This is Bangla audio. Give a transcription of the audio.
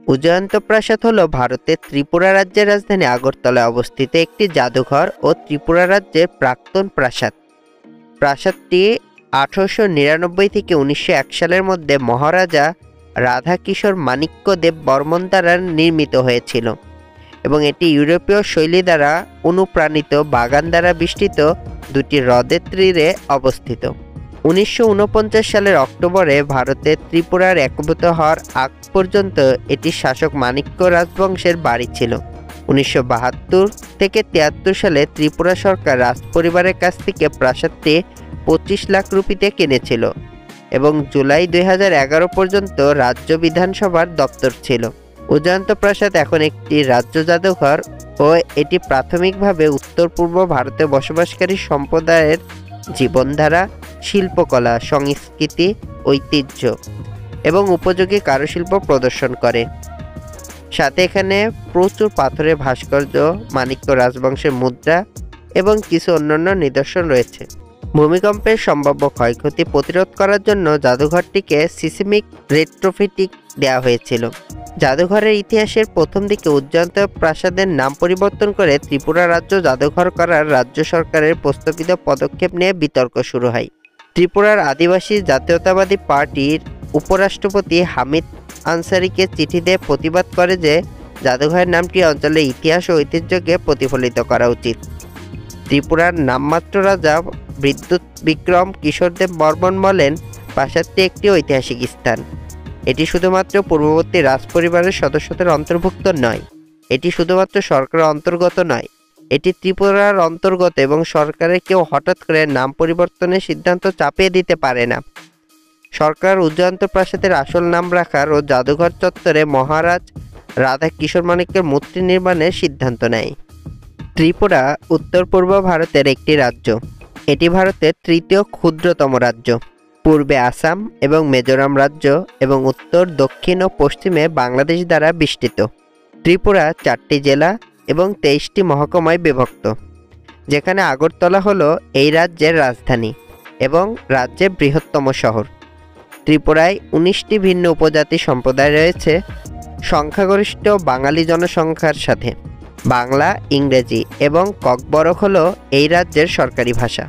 উজয়ন্ত প্রাসাদ হল ভারতের ত্রিপুরা রাজ্যের রাজধানী আগরতলায় অবস্থিত একটি জাদুঘর ও ত্রিপুরা রাজ্যের প্রাক্তন প্রাসাদ। প্রাসাদটি 1899 থেকে 1901 সালের মধ্যে মহারাজা রাধাকিশোর মাণিক্য দেব বর্মন দ্বারা নির্মিত হয়েছিল এবং এটি ইউরোপীয় শৈলী দ্বারা অনুপ্রাণিত বাগান দ্বারা বেষ্টিত দুটি হ্রদের তীরে অবস্থিত। 1949 সালের অক্টোবরে ভারতের ত্রিপুরার একীভূত হওয়ার আগ পর্যন্ত এটি শাসক মাণিক্য রাজবংশের বাড়ি ছিল। 1972 থেকে 73 সালে ত্রিপুরা সরকার রাজপরিবারের কাছ থেকে প্রাসাদটি 25 লাখ রুপিতে কিনেছিল এবং জুলাই 2011 পর্যন্ত রাজ্য বিধানসভার দপ্তর ছিল। উজয়ন্ত প্রাসাদ এখন একটি রাজ্য জাদুঘর ও এটি প্রাথমিকভাবে উত্তর পূর্ব ভারতে বসবাসকারী সম্প্রদায়ের জীবনধারা, শিল্পকলা, সংস্কৃতি, ঐতিহ্য এবং উপযোগী কারুশিল্প প্রদর্শন করে। সাথে এখানে প্রচুর পাথরের ভাস্কর্য, মাণিক্য রাজবংশের মুদ্রা এবং কিছু অন্যান্য নিদর্শন রয়েছে। ভূমিকম্পের সম্ভাব্য ক্ষয়ক্ষতি প্রতিরোধ করার জন্য জাদুঘরটিকে সিসমিক রেট্রোফিটিং দেওয়া হয়েছিল। জাদুঘরের ইতিহাসের প্রথম দিকে উজয়ন্ত প্রাসাদের নাম পরিবর্তন করে ত্রিপুরা রাজ্য জাদুঘর করার রাজ্য সরকারের প্রস্তাবিত পদক্ষেপ নিয়ে বিতর্ক শুরু হয়। ত্রিপুরার আদিবাসী জাতীয়তাবাদী পার্টির উপরাষ্ট্রপতি হামিদ আনসারিকে চিঠি দিয়ে প্রতিবাদ করে যে জাদুঘরের নামটি অঞ্চলের ইতিহাস ও ঐতিহ্যকে প্রতিফলিত করা উচিত। ত্রিপুরার নামমাত্র রাজা বিদ্যুৎ বিক্রম কিশোরদেব বর্মন বলেন, প্রাসাদটি একটি ঐতিহাসিক স্থান। এটি শুধুমাত্র পূর্ববর্তী রাজপরিবারের সদস্যদের অন্তর্ভুক্ত নয়, এটি শুধুমাত্র সরকারের অন্তর্গত নয়, এটি ত্রিপুরার অন্তর্গত এবং সরকারের কেউ হঠাৎ করে নাম পরিবর্তনের সিদ্ধান্ত চাপিয়ে দিতে পারে না। সরকার উজয়ন্ত প্রাসাদের আসল নাম রাখার ও জাদুঘর চত্বরে মহারাজ রাধা কিশোর মাণিক্যের মূর্তি নির্মাণের সিদ্ধান্ত নেয়। ত্রিপুরা উত্তর পূর্ব ভারতের একটি রাজ্য। এটি ভারতের তৃতীয় ক্ষুদ্রতম রাজ্য। পূর্বে আসাম এবং মিজোরাম রাজ্য এবং উত্তর, দক্ষিণ ও পশ্চিমে বাংলাদেশ দ্বারা বেষ্টিত। ত্রিপুরা 4টি জেলা এবং 23টি মহকুমায় বিভক্ত, যেখানে আগরতলা হলো এই রাজ্যের রাজধানী এবং রাজ্যের বৃহত্তম শহর। ত্রিপুরায় 19টি ভিন্ন উপজাতি সম্প্রদায় রয়েছে, সংখ্যাগরিষ্ঠ বাঙালি জনসংখ্যার সাথে। বাংলা, ইংরেজি এবং ককবরক হলো এই রাজ্যের সরকারি ভাষা।